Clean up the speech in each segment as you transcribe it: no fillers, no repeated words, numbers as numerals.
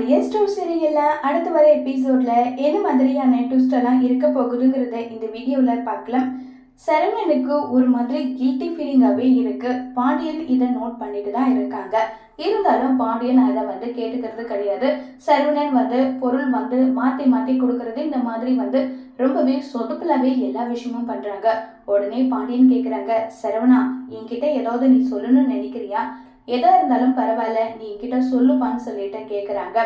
Pandian store சீரியல்ல அடுத்து வர எபிசோட்ல என்ன மாதிரியான ட்விஸ்ட் எல்லாம் இருக்க போகுதுங்கிறத இந்த வீடியோல பார்க்கலாம். சரவணனுக்கு ஒரு மாதிரி கில்ட்டி ஃபீலிங்காகவே இருக்கு. பாண்டியன் இதை நோட் பண்ணிட்டு தான் இருக்காங்க. இருந்தாலும் பாண்டியன் அதை கேட்டுக்கிறது கிடையாது. சரவணன் பொருள் மாற்றி மாற்றி கொடுக்கறது, இந்த மாதிரி ரொம்பவே சொதுப்புலாவே எல்லா விஷயமும் பண்றாங்க. உடனே பாண்டியன் கேட்குறாங்க, சரவணா என்கிட்ட ஏதாவது நீ சொல்லணும்னு நினைக்கிறியா? எதா இருந்தாலும் பரவாயில்ல, நீ என்கிட்ட சொல்லுப்பான்னு சொல்லிட்டு கேட்குறாங்க.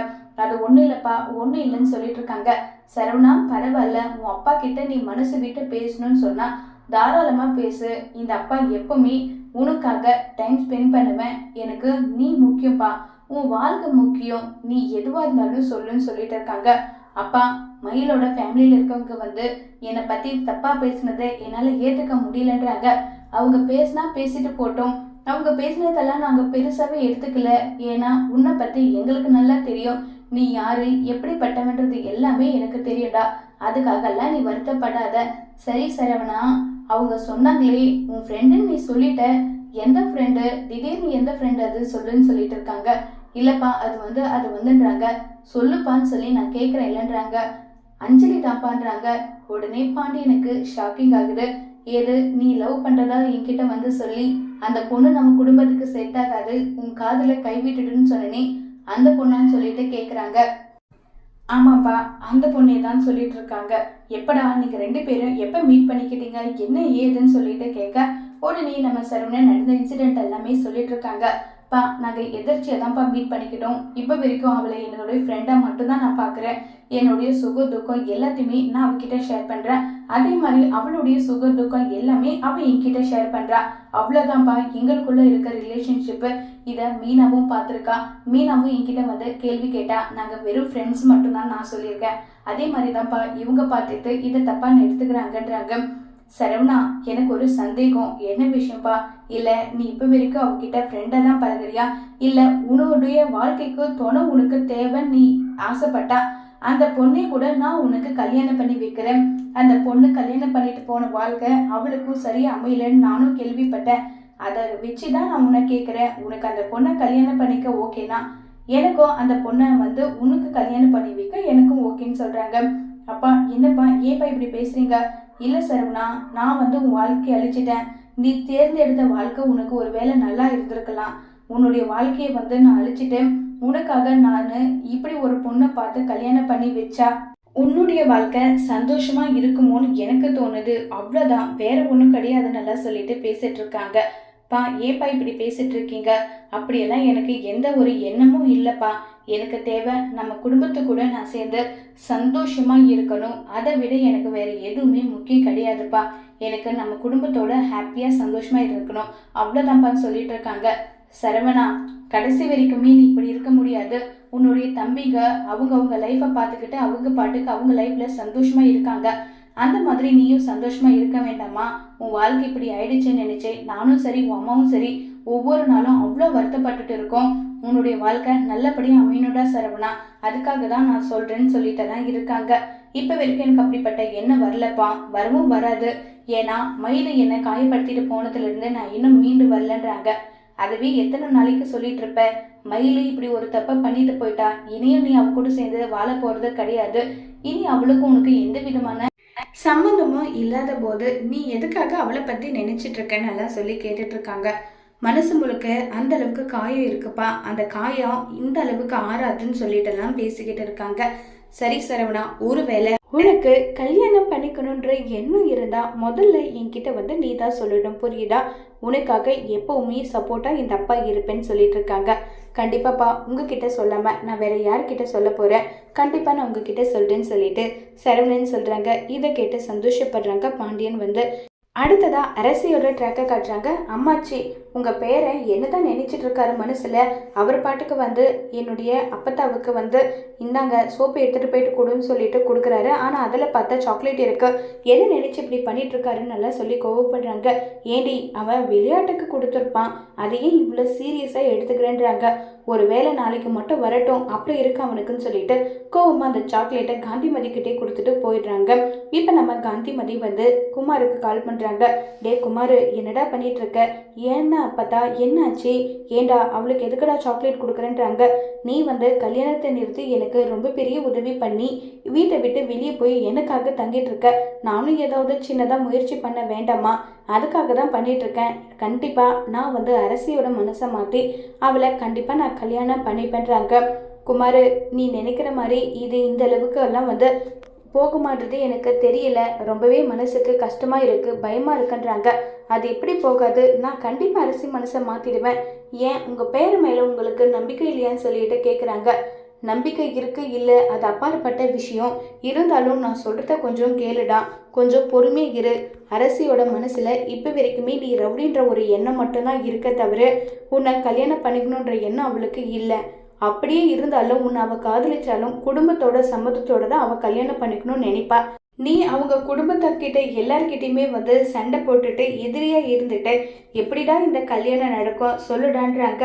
அது ஒன்றும் இல்லைப்பா, ஒன்றும் இல்லைன்னு சொல்லிட்டு இருக்காங்க. சரவணா பரவாயில்ல, உன் அப்பா கிட்ட நீ மனசு விட்டு பேசணும்னு சொன்னா தாராளமாக பேசு. இந்த அப்பா எப்பவுமே உனக்காக டைம் ஸ்பெண்ட் பண்ணுவேன். எனக்கு நீ முக்கியம்ப்பா, உன் வாழ்க்கை முக்கியம், நீ எதுவாக இருந்தாலும் சொல்லுன்னு சொல்லிட்டு இருக்காங்க. அப்பா, மயிலோட ஃபேமிலியில் இருக்கவங்க என்னை பற்றி தப்பாக பேசினதை என்னால் ஏற்றுக்க முடியலன்றாங்க. அவங்க பேசினா பேசிட்டு போட்டோம், அவங்க பேசினதெல்லாம் நாங்கள் பெருசாகவே எடுத்துக்கல. ஏன்னா உன்னை பற்றி எங்களுக்கு நல்லா தெரியும். நீ யாரு, எப்படிப்பட்டவன்றது எல்லாமே எனக்கு தெரியும்டா. அதுக்காகலாம் நீ வருத்தப்படாத. சரி சரவணா, அவங்க சொன்னாங்களே உன் ஃப்ரெண்டுன்னு நீ சொல்லிட்ட, எந்த ஃப்ரெண்டு, திடீர்னு எந்த ஃப்ரெண்டு அது சொல்லுன்னு சொல்லிட்டு இருக்காங்க. இல்லைப்பா, அது வந்துன்றாங்க. சொல்லுப்பான்னு சொல்லி நான் கேட்குறேன் இல்லைன்றாங்க. அஞ்சலி தாப்பான்றாங்க. உடனே பாண்டியனுக்கு ஷாக்கிங் ஆகுது. ஏது, நீ லவ் பண்ணுறதா என்கிட்ட சொல்லி அந்த பொண்ணு நம்ம குடும்பத்துக்கு செட் ஆகாது, உன் காதில் கைவிட்டுடுன்னு சொன்னனே அந்த பொண்ணான்னு சொல்லிட்டு கேட்குறாங்க. ஆமாப்பா, அந்த பொண்ணே தான் சொல்லிட்டு இருக்காங்க. எப்படா நீங்கள் ரெண்டு பேரும் எப்போ மீட் பண்ணிக்கிட்டீங்க, என்ன ஏதுன்னு சொல்லிட்டு கேட்க, உடனே நம்ம சரவணன் நடந்த இன்சிடென்ட் எல்லாமே சொல்லிட்டு இருக்காங்க. பா, நாங்கள் எதிர்ச்சியாக தான்ப்பா மீட் பண்ணிக்கிட்டோம். இப்போ வரைக்கும் அவளை என்னுடைய ஃப்ரெண்டாக மட்டும்தான் நான் பார்க்குறேன். என்னுடைய சுக துக்கம் எல்லாத்தையுமே நான் அவகிட்ட ஷேர் பண்ணுறேன். அதே மாதிரி அவளுடைய சுக துக்கம் எல்லாமே அவள் என்கிட்ட ஷேர் பண்ணுறா. அவ்வளோதான்ப்பா எங்களுக்குள்ளே இருக்க ரிலேஷன்ஷிப்பு. இதை மீனாவும் பார்த்துருக்கா. மீனாவும் என்கிட்ட கேள்வி கேட்டா. நாங்கள் வெறும் ஃப்ரெண்ட்ஸ் மட்டும்தான் நான் சொல்லியிருக்கேன். அதே மாதிரி தான்ப்பா இவங்க பார்த்துட்டு இதை தப்பாக எடுத்துக்கிறாங்கன்றாங்க. சரவணா, எனக்கு ஒரு சந்தேகம். என்ன விஷயம்ப்பா? இல்லை நீ இப்போ வரைக்கும் அவகிட்ட ஃப்ரெண்டாக தான் பழகுறியா, இல்லை உன்னுடைய வாழ்க்கைக்கு துணை உனக்கு தேவைன்னு நீ ஆசைப்பட்டா அந்த பொண்ணை கூட நான் உனக்கு கல்யாணம் பண்ணி வைக்கிறேன். அந்த பொண்ணு கல்யாணம் பண்ணிட்டு போன வாழ்க்கை அவளுக்கும் சரியா அமையலன்னு நானும் கேள்விப்பட்டேன். அதை வச்சு தான் நான் உன்னை கேட்குறேன். உனக்கு அந்த பொண்ணை கல்யாணம் பண்ணிக்க ஓகேனா? எனக்கும் அந்த பொண்ணை உனக்கு கல்யாணம் பண்ணி வைக்க எனக்கும் ஓகேன்னு சொல்கிறாங்க. அப்பா, என்னப்பா ஏப்பா இப்படி பேசுகிறீங்க? இல்லை சரவணா, நான் உன் வாழ்க்கையை அழிச்சிட்டேன். நீ தேர்ந்தெடுத்த வாழ்க்கை உனக்கு ஒரு வேளை நல்லா இருந்திருக்கலாம். உன்னுடைய வாழ்க்கையை நான் அழிச்சிட்டேன். உனக்காக நான் இப்படி ஒரு பொண்ணை பார்த்து கல்யாணம் பண்ணி வச்சா உன்னுடைய வாழ்க்கை சந்தோஷமா இருக்குமோன்னு எனக்கு தோணுது. அவ்வளோதான், வேற ஒன்றும் கிடையாது நல்லா சொல்லிட்டு பேசிட்டு இருக்காங்க. பா, ஏப்பா இப்படி பேசிட்டு இருக்கீங்க? அப்படியெல்லாம் எனக்கு எந்த ஒரு எண்ணமும் இல்லைப்பா. எனக்கு தேவை நம்ம குடும்பத்து கூட நான் சேர்ந்து சந்தோஷமா இருக்கணும். அதை விட எனக்கு வேற எதுவுமே முக்கியம் கிடையாதுப்பா. எனக்கு நம்ம குடும்பத்தோட ஹாப்பியா சந்தோஷமா இருக்கணும், அவ்வளோதான்ப்பான்னு சொல்லிட்டு இருக்காங்க. சரவணா, கடைசி வரைக்குமே நீ இப்படி இருக்க முடியாது. உன்னுடைய தம்பிங்க அவங்க லைஃப்பை பார்த்துக்கிட்டு அவங்க பாட்டுக்கு அவங்க லைஃப்ல சந்தோஷமா இருக்காங்க. அந்த மாதிரி நீயும் சந்தோஷமா இருக்க வேண்டாமா? உன் வாழ்க்கை இப்படி ஆயிடுச்சுன்னு நினைச்சேன். நானும் சரி, உன் அம்மாவும் சரி, ஒவ்வொரு நாளும் அவ்வளோ வருத்தப்பட்டுட்டு இருக்கோம். உன்னுடைய வாழ்க்கை நல்லபடியாக அமையணுடா சரவணா, அதுக்காக தான் நான் சொல்றேன்னு சொல்லிட்டு தான் இருக்காங்க. இப்போ வரைக்கும் எனக்கு அப்படிப்பட்ட எண்ணம் வரலப்பா, வரவும் வராது. ஏன்னா மயிலை என்னை காயப்படுத்திட்டு போனதுலேருந்து நான் இன்னும் மீண்டு வரலன்றாங்க. அதுவே எத்தனை நாளைக்கு சொல்லிட்டு இருப்ப? மயிலு இப்படி ஒரு தப்பை பண்ணிட்டு போயிட்டா, இனியும் நீ அவ கூட சேர்ந்து வாழ போறது கிடையாது. இனி அவளுக்கும் உனக்கு எந்த விதமான சம்பந்தமும் இல்லாத போது நீ எதுக்காக அவளை பத்தி நினைச்சிட்டு இருக்கன்னு எல்லாம் சொல்லி கேட்டுட்டு இருக்காங்க. மனசு முழுக்க அந்த அளவுக்கு காயம் இருக்குப்பா, அந்த காயம் இந்த அளவுக்கு ஆறாதுன்னு சொல்லிட்டு எல்லாம் பேசிக்கிட்டு இருக்காங்க. சரி சரவணா, ஒருவேளை உனக்கு கல்யாணம் பண்ணிக்கணுன்ற எண்ணம் இருந்தா முதல்ல என்கிட்ட நீ தான் சொல்லணும், புரியுதா? உனக்காக எப்பவுமே சப்போர்ட்டா இந்த அப்பா இருப்பேன்னு சொல்லிட்டு இருக்காங்க. கண்டிப்பாப்பா, உங்ககிட்ட சொல்லாம நான் வேற யார்கிட்ட சொல்ல போறேன்? கண்டிப்பா நான் உங்ககிட்ட சொல்றேன்னு சொல்லிட்டு சரவணன் சொல்றாங்க. இதை கேட்டு சந்தோஷப்படுறாங்க பாண்டியன். அடுத்ததா அரசியோட ட்ராக்கை காட்டுறாங்க. அம்மாச்சி, உங்கள் பேரை என்னதான் நினைச்சிட்டு இருக்காரு மனசில்? அவர் பாட்டுக்கு என்னுடைய அப்பத்தாவுக்கு இந்தாங்க சோப்பு எடுத்துகிட்டு போயிட்டு கொடுன்னு சொல்லிட்டு கொடுக்குறாரு. ஆனால் அதில் பார்த்தா சாக்லேட் இருக்கு. என்ன நினச்சி இப்படி பண்ணிட்டு இருக்காருன்னு நல்லா சொல்லி கோவப்படுறாங்க. ஏண்டி, அவன் விளையாட்டுக்கு கொடுத்துருப்பான், அதையே இவ்வளோ சீரியஸாக எடுத்துக்கிறேன்றாங்க. ஒரு வேளை நாளைக்கு மட்டும் வரட்டும், அப்படி இருக்கு அவனுக்குன்னு சொல்லிட்டு கோவமாக அந்த சாக்லேட்டை காந்திமதி கிட்டே கொடுத்துட்டு போயிடுறாங்க. இப்போ நம்ம காந்திமதி குமாருக்கு கால் பண்ணுறாங்க. டே குமார், என்னடா பண்ணிட்டு இருக்க? ஏன்னா அப்பத்தா என்னாச்சு, ஏண்டா அவளுக்கு எதுக்குடா சாக்லேட் கொடுக்குறேன்றாங்க. நீ கல்யாணத்தை நிறுத்தி எனக்கு ரொம்ப பெரிய உதவி பண்ணி வீட்டை விட்டு வெளியே போய் எனக்காக தங்கிட்டு இருக்க. நானும் ஏதாவது சின்னதாக முயற்சி பண்ண வேண்டாமா? அதுக்காக தான் பண்ணிட்டு இருக்கேன். கண்டிப்பாக நான் அரசியோட மனசை மாற்றி அவளை கண்டிப்பாக நான் கல்யாணம் பண்ணிப்பேன்றாங்க. குமார், நீ நினைக்கிற மாதிரி இது இந்த அளவுக்கு எல்லாம் போக மாட்டேது எனக்கு தெரியல. ரொம்பவே மனசுக்கு கஷ்டமாக இருக்குது, பயமாக இருக்குன்றாங்க. அது எப்படி போகாது? நான் கண்டிப்பாக அரசி மனசை மாற்றிடுவேன். ஏன் உங்கள் பேர் மேலே உங்களுக்கு நம்பிக்கை இல்லையான்னு சொல்லிட்டு கேட்குறாங்க. நம்பிக்கை இருக்கு இல்லை அது அப்பாற்பட்ட விஷயம். இருந்தாலும் நான் சொல்கிறத கொஞ்சம் கேளுடா, கொஞ்சம் பொறுமையாக இரு. அரசியோட மனசில் இப்போ வரைக்குமே நீ ரவுடின்ற ஒரு எண்ணம் மட்டும்தான் இருக்க தவிர உன்னை கல்யாணம் பண்ணிக்கணுன்ற எண்ணம் அவளுக்கு இல்லை. அப்படியே இருந்தாலும் உன்னை அவள் காதலிச்சாலும் குடும்பத்தோட சம்மதத்தோட தான் அவள் கல்யாணம் பண்ணிக்கணும்னு நினைப்பா. நீ அவங்க குடும்பத்திட்ட எல்லார்கிட்டையுமே சண்டை போட்டுட்டு எதிரியா இருந்துட்டு எப்படிடா இந்த கல்யாணம் நடக்கும் சொல்லுடான்றாங்க.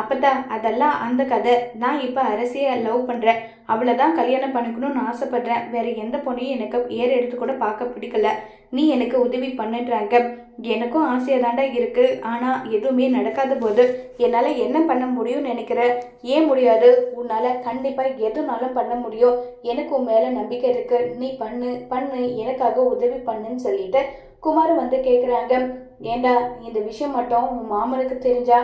அப்பதான் அதெல்லாம் அந்த கதை. நான் இப்போ அரசியை லவ் பண்ணுறேன், அவளை தான் கல்யாணம் பண்ணிக்கணும்னு ஆசைப்படுறேன். வேற எந்த பொண்ணையும் எனக்கு எடுத்து கூட பார்க்க பிடிக்கல. நீ எனக்கு உதவி பண்ணுன்றாங்க. எனக்கும் ஆசையாக தாண்டா இருக்கு, ஆனால் எதுவுமே நடக்காத போது என்னால் என்ன பண்ண முடியும்னு நினைக்கிறேன். ஏன் முடியாது? உன்னால் கண்டிப்பாக எதுனாலும் பண்ண முடியும். எனக்கு உன் மேலே நம்பிக்கை இருக்கு. நீ பண்ணு பண்ணு, எனக்காக உதவி பண்ணுன்னு சொல்லிட்டு குமார் கேட்குறாங்க. ஏண்டா இந்த விஷயம் மட்டும் உன் மாமனுக்கு தெரிஞ்சா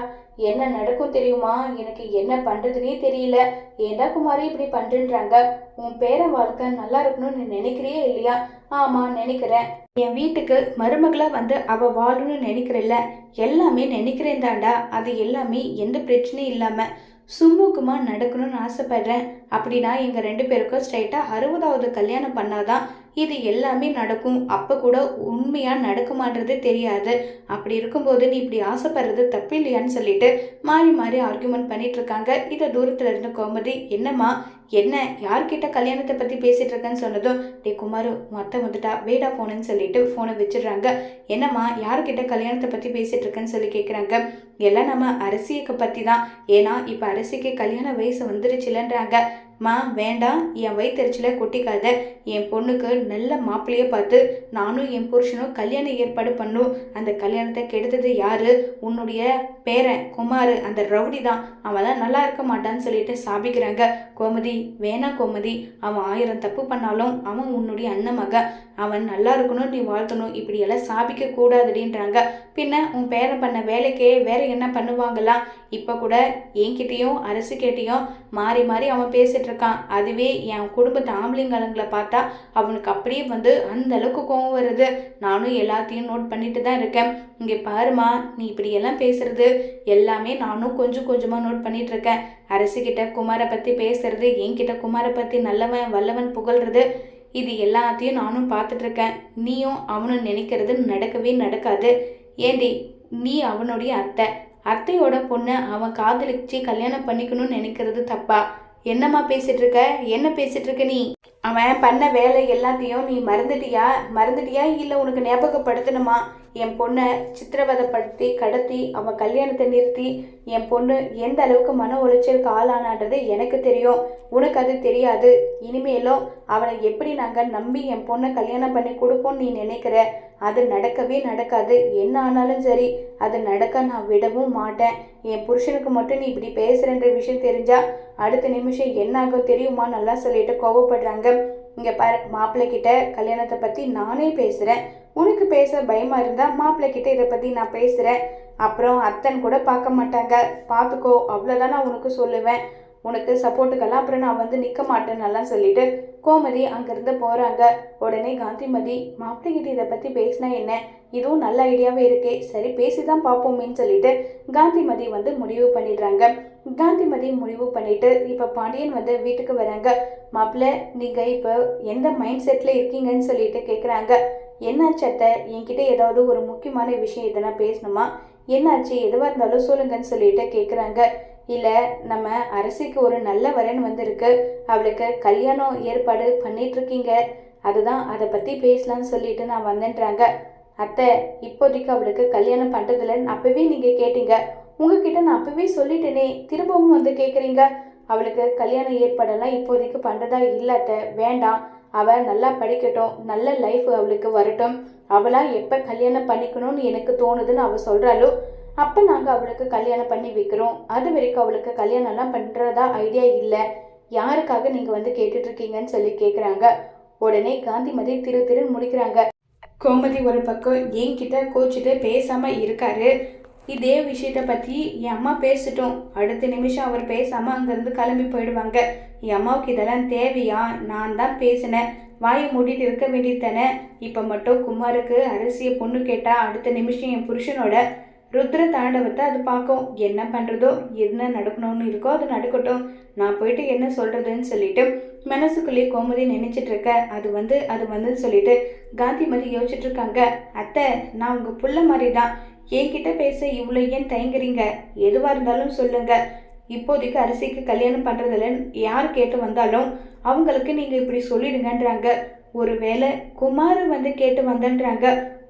என்ன நடக்கும் தெரியுமா? எனக்கு என்ன பண்ணுறதுனே தெரியல. ஏண்டா குமாரி இப்படி பண்ணுறாங்க? உன் பேரன் வாழ்க்கை நல்லா இருக்கணும்னு நீ நினைக்கிறியே இல்லையா? ஆமாம் நினைக்கிறேன். என் வீட்டுக்கு மருமகளாக அவள் வாழணும்னு நினைக்கிறல்ல, எல்லாமே நினைக்கிறேன் தாண்டா. அது எல்லாமே எந்த பிரச்சனையும் இல்லாமல் சுமூகமாக நடக்கணும்னு ஆசைப்படுறேன். அப்படின்னா எங்கள் 2 பேருக்கும் ஸ்ட்ரைட்டாக 60வது கல்யாணம் பண்ணாதான் இது எல்லாமே நடக்கும். அப்போ கூட உண்மையாக நடக்குமான்றது தெரியாது. அப்படி இருக்கும்போது நீ இப்படி ஆசைப்படுறது தப்பு இல்லையான்னு சொல்லிட்டு மாறி மாறி ஆர்கியூமெண்ட் பண்ணிட்டு இருக்காங்க. இதை தூரத்தில் இருந்து கோமதி, என்னம்மா என்ன யார்கிட்ட கல்யாணத்தை பற்றி பேசிகிட்டு இருக்கேன்னு சொன்னதும், டே குமாரு மொத்த வந்துட்டா வேடா ஃபோனுன்னு சொல்லிட்டு ஃபோனை வச்சிடுறாங்க. என்னம்மா யார்கிட்ட கல்யாணத்தை பற்றி பேசிகிட்டு இருக்கேன்னு சொல்லி கேட்குறாங்க. எல்லாம் நம்ம அரசியக்கு பற்றி தான். ஏன்னா இப்போ அரசிக்கு கல்யாண வயசு வந்துருச்சுலன்றாங்க. மா வேண்டாம், என் வயிற்றுச்சில கொட்டிக்காத. என் பொண்ணுக்கு நல்ல மாப்பிள்ளையை பார்த்து நானும் என் புருஷனும் கல்யாணம் ஏற்பாடு பண்ணும். அந்த கல்யாணத்தை கெடுத்தது யாரு? உன்னுடைய பேரன் குமார், அந்த ரவுடி தான். அவன் தான் நல்லா இருக்க மாட்டான்னு சொல்லிட்டு சாபிக்கிறாங்க. கோமதி வேணாம் கோமதி, அவன் 1000 தப்பு பண்ணாலும் அவன் உன்னுடைய அண்ணன் மகன். அவன் நல்லா இருக்கணும், நீ வாழ்த்தணும். இப்படியெல்லாம் சாபிக்க கூடாதுடின்றாங்க. பின்ன உன் பேரன் பண்ண வேலைக்கே வேற என்ன பண்ணுவாங்களாம்? இப்போ கூட என்கிட்டையும் அரசுக்கிட்டையும் மாறி மாறி அவன் பேசிட்டு இருக்கான். அதுவே என் குடும்பத்து ஆம்பளைங்களை பார்த்தா அவனுக்கு அப்படியே அந்த அளவுக்கு கோவம் வருது. நானும் எல்லாத்தையும் நோட் பண்ணிட்டு தான் இருக்கேன். இங்கே பாருமா, நீ இப்படியெல்லாம் பேசுறது எல்லாமே நானும் கொஞ்சம் கொஞ்சமாக நோட் பண்ணிட்டு இருக்கேன். அரசுகிட்ட குமாரை பற்றி பேசுறது, என்கிட்ட குமாரை பற்றி நல்லவன் வல்லவன் புகழ்றது, இது எல்லாத்தையும் நானும் பார்த்துட்டு இருக்கேன். நீயும் அவனும் நினைக்கிறது நடக்கவே நடக்காது. ஏண்டி, நீ அவனுடைய அத்தையோட பொண்ணை அவன் காதலிச்சு கல்யாணம் பண்ணிக்கணும்னு நினைக்கிறது தப்பா? என்னம்மா பேசிட்டு இருக்க? என்ன பேசிட்டு இருக்க நீ? அவன் பண்ண வேலை எல்லாத்தையும் நீ மறந்துட்டியா இல்லை உனக்கு ஞாபகப்படுத்தணுமா? என் பொண்ணை சித்திரவதைப்படுத்தி கடத்தி அவன் கல்யாணத்தை நிறுத்தி என் பொண்ணு எந்த அளவுக்கு மன உளைச்சலுக்கு ஆளானான்றது எனக்கு தெரியும், உனக்கு அது தெரியாது. இனிமேலும் அவனை எப்படி நாங்கள் நம்பி என் பொண்ணை கல்யாணம் பண்ணி கொடுப்போம்னு நீ நினைக்கிற? அது நடக்கவே நடக்காது. என்ன ஆனாலும் சரி, அது நடக்க நான் விடவும் மாட்டேன். என் புருஷனுக்கு மட்டும் நீ இப்படி பேசுகிறன்ற விஷயம் தெரிஞ்சா அடுத்த நிமிஷம் என்ன ஆகும் தெரியுமா? நல்லா சொல்லிட்டு கோவப்படுறாங்க. இங்கே பாரு, மாப்பிள்ளைக்கிட்ட கல்யாணத்தை பற்றி நானே பேசுகிறேன். உனக்கு பேச பயமாக இருந்தால் மாப்பிள்ளைக்கிட்ட இதை பற்றி நான் பேசுகிறேன். அப்புறம் அத்தன் கூட பார்க்க மாட்டாங்க, பார்த்துக்கோ, அவ்வளோதான் நான் உனக்கு சொல்லுவேன். உனக்கு சப்போர்ட்டுக்கெல்லாம் அப்புறம் நான் நிற்க மாட்டேன்னெல்லாம் சொல்லிட்டு கோமதி அங்கேருந்து போகிறாங்க. உடனே காந்திமதி, மாப்பிள்ளைகிட்ட இதை பற்றி பேசினா என்ன? இதுவும் நல்ல ஐடியாவே இருக்கே, சரி பேசி தான் பார்ப்போமேன்னு சொல்லிட்டு காந்திமதி முடிவு பண்ணிடுறாங்க. காந்திமதி முடிவு பண்ணிட்டு இப்போ பாண்டியன் வீட்டுக்கு வராங்க. மாப்பிள்ளை, நீங்கள் இப்போ எந்த மைண்ட் செட்டில் இருக்கீங்கன்னு சொல்லிட்டு கேட்குறாங்க. என்னாச்சு அத்தை? என்கிட்ட ஏதாவது ஒரு முக்கியமான விஷயம் இதெல்லாம் பேசணுமா? என்னாச்சு? எதுவாக இருந்தாலும் சொல்லுங்கன்னு சொல்லிட்டு கேட்குறாங்க. இல்லை, நம்ம அரசிக்கு ஒரு நல்ல வரன் வந்திருக்கு, அவளுக்கு கல்யாணம் ஏற்பாடு பண்ணிகிட்ருக்கீங்க, அதுதான் அதை பற்றி பேசலான்னு சொல்லிட்டு நான் வந்தேன்றாங்க. அத்தை, இப்போதைக்கு அவளுக்கு கல்யாணம் பண்ணுறதில்லன்னு அப்போவே நீங்கள் கேட்டீங்க. உங்ககிட்ட நான் அப்போவே சொல்லிட்டேனே, திரும்பவும் கேட்குறீங்க. அவளுக்கு கல்யாண ஏற்பாடெல்லாம் இப்போதைக்கு பண்ணுறதா இல்லை அத்தை, வேண்டாம். அவள் நல்லா படிக்கட்டும், நல்ல லைஃப் அவளுக்கு வரட்டும். அவளாக எப்போ கல்யாணம் பண்ணிக்கணும்னு எனக்கு தோணுதுன்னு அவள் சொல்கிறாளோ அப்போ நாங்கள் அவளுக்கு கல்யாணம் பண்ணி வைக்கிறோம். அது வரைக்கும் அவளுக்கு கல்யாணம்லாம் பண்ணுறதா ஐடியா இல்லை. யாருக்காக நீங்கள் வந்து கேட்டுட்ருக்கீங்கன்னு சொல்லி கேட்குறாங்க. உடனே காந்திமதி திரு திருன்னு முடிக்கிறாங்க. கோமதி ஒரு பக்கம் என்கிட்ட கோச்சிட்டு பேசாமல் இருக்காரு. இதே விஷயத்தை பற்றி என் அம்மா பேசிட்டோம். அடுத்த நிமிஷம் அவர் பேசாமல் அங்கேருந்து கிளம்பி போயிடுவாங்க. என் அம்மாவுக்கு இதெல்லாம் தேவையா? நான் தான் பேசினேன். வாயை மூடிட்டு இருக்க வேண்டியது தானே. இப்போ மட்டும் குமாருக்கு அரிசியை பொண்ணு கேட்டால் அடுத்த நிமிஷம் என் புருஷனோட ருத்ர தாண்டவத்தை அது பார்க்கும். என்ன பண்ணுறதோ என்ன நடக்கணும்னு இருக்கோ அது நடக்கட்டும். நான் போயிட்டு என்ன சொல்கிறதுன்னு சொல்லிட்டு மனசுக்குள்ளேயே கோமதி நினச்சிட்டு இருக்க. அது வந்து சொல்லிட்டு காந்திமதி யோசிச்சுட்டு இருக்காங்க. அத்தை, நான் உங்கள் புள்ள மாதிரி தான். என்கிட்ட பேச இவ்வளோ ஏன் தயங்குறீங்க? எதுவாக இருந்தாலும் சொல்லுங்க. இப்போதைக்கு அரிசிக்கு கல்யாணம் பண்ணுறதில்ல. யார் கேட்டு வந்தாலும் அவங்களுக்கு நீங்கள் இப்படி சொல்லிடுங்கன்றாங்க. ஒருவேளை குமார் வந்து கேட்டு வந்தன்றாங்க.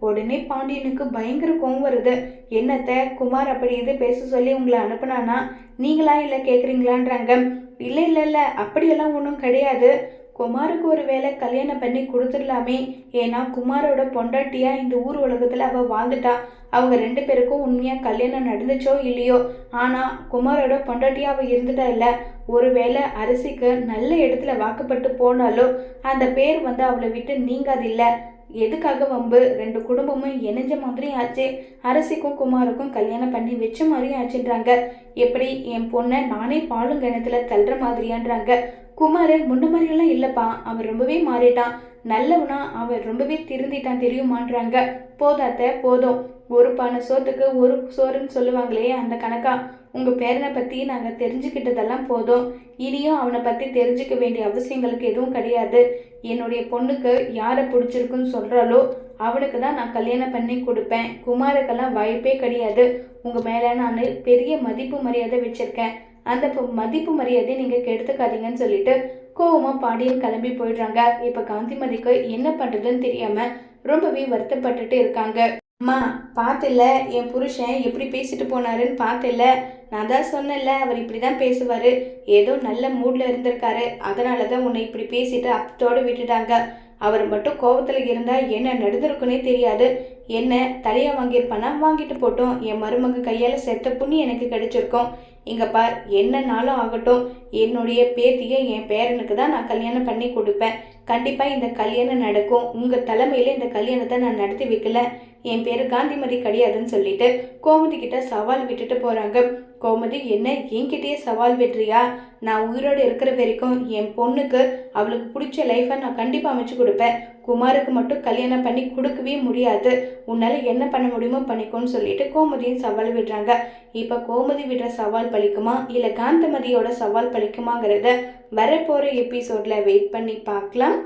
உடனே பாண்டியனுக்கு பயங்கர கோவம் வருது. என்னத்த குமார் அப்படி இது பேச சொல்லி உங்களை அனுப்புனானா? நீங்களா இல்லை கேட்குறீங்களான்றாங்க. இல்லை அப்படியெல்லாம் ஒன்றும் கிடையாது. குமாருக்கு ஒரு வேளை கல்யாணம் பண்ணி கொடுத்துடலாமே. ஏன்னா குமாரோட பொண்டாட்டியா இந்த ஊர் உலகத்தில் அவள் வாழ்ந்துட்டா. அவங்க 2 பேருக்கும் உண்மையாக கல்யாணம் நடந்துச்சோ இல்லையோ, ஆனால் குமாரோட பொண்டாட்டியா அவள் இருந்துட்டா இல்லை. ஒருவேளை அரிசிக்கு நல்ல இடத்துல வாக்குப்பட்டு போனாலும் அந்த பேர் வந்து அவளை விட்டு நீங்காதில்லை. எதுக்காக வம்பு? 2 குடும்பமும் இணைஞ்ச மாதிரி ஆச்சு. அரசிக்கும் குமாருக்கும் கல்யாணம் பண்ணி வச்ச மாதிரியும் ஆச்சுன்றாங்க. எப்படி என் பொண்ணை நானே பாலுங்கணத்துல தள்ளுற மாதிரியான்றாங்க. குமார் முன்ன மாதிரியெல்லாம் இல்லைப்பா, அவன் ரொம்பவே மாறிட்டான். நல்லவனா அவன் ரொம்பவே திருந்திட்டான் தெரியுமான்றாங்க. போதாத்த போதும். ஒரு பானை சோத்துக்கு ஒரு சோறுன்னு சொல்லுவாங்களே, அந்த கணக்கா உங்கள் பேரனை பற்றி நாங்கள் தெரிஞ்சுக்கிட்டதெல்லாம் போதும். இனியும் அவனை பற்றி தெரிஞ்சுக்க வேண்டிய அவசியங்களுக்கு எதுவும் கிடையாது. என்னுடைய பொண்ணுக்கு யாரை பிடிச்சிருக்குன்னு சொல்கிறாலோ அவனுக்கு தான் நான் கல்யாணம் பண்ணி கொடுப்பேன். குமாருக்கெல்லாம் வாய்ப்பே கிடையாது. உங்கள் மேலே நான் பெரிய மதிப்பு மரியாதை வச்சுருக்கேன். அந்த மதிப்பு மரியாதையை நீங்கள் கெடுத்துக்காதீங்கன்னு சொல்லிட்டு கோவமாக பாண்டியன் கிளம்பி போயிடுறாங்க. இப்போ காந்திமதிக்கு என்ன பண்ணுறதுன்னு தெரியாமல் ரொம்பவே வருத்தப்பட்டுட்டு இருக்காங்க. அம்மா, பார்த்தில்ல என் புருஷன் எப்படி பேசிட்டு போனாருன்னு பார்த்தில்ல. நான் தான் சொன்னேன்ல அவர் இப்படி தான் பேசுவார். ஏதோ நல்ல மூடில் இருந்திருக்காரு. அதனால தான் உன்னை இப்படி பேசிட்டு அப்பத்தோடு விட்டுட்டாங்க. அவர் மட்டும் கோபத்தில் இருந்தால் என்ன நடந்திருக்குன்னே தெரியாது. என்ன தலையாக வாங்கியிருப்பானா? வாங்கிட்டு போட்டோம். என் மருமக கையால் செத்த புண்ணி எனக்கு கிடைச்சிருக்கோம். இங்கே பார், என்னன்னாலும் ஆகட்டும், என்னுடைய பேத்தியை என் பேரனுக்கு தான் நான் கல்யாணம் பண்ணி கொடுப்பேன். கண்டிப்பாக இந்த கல்யாணம் நடக்கும். உங்கள் தலைமையில் இந்த கல்யாணத்தை நான் நடத்தி வைக்கல. என் பேர் காந்திமதி கிடையாதுன்னு சொல்லிட்டு கோமதி கிட்ட சவால் விட்டுட்டு போகிறாங்க. கோமதி, என்ன என்கிட்டயே சவால் விடுறியா? நான் உயிரோடு இருக்கிற வரைக்கும் என் பொண்ணுக்கு அவளுக்கு பிடிச்ச லைஃப்பை நான் கண்டிப்பாக அமைச்சு கொடுப்பேன். குமாருக்கு மட்டும் கல்யாணம் பண்ணி கொடுக்கவே முடியாது. உன்னால் என்ன பண்ண முடியுமோ பண்ணிக்கோன்னு சொல்லிட்டு கோமதியும் சவால் விடுறாங்க. இப்போ கோமதி விடுற சவால் பலிக்குமா இல்லை காந்திமதியோட சவால் பலிக்குமாங்கிறத வரப்போகிற எபிசோடில் வெயிட் பண்ணி பார்க்கலாம்.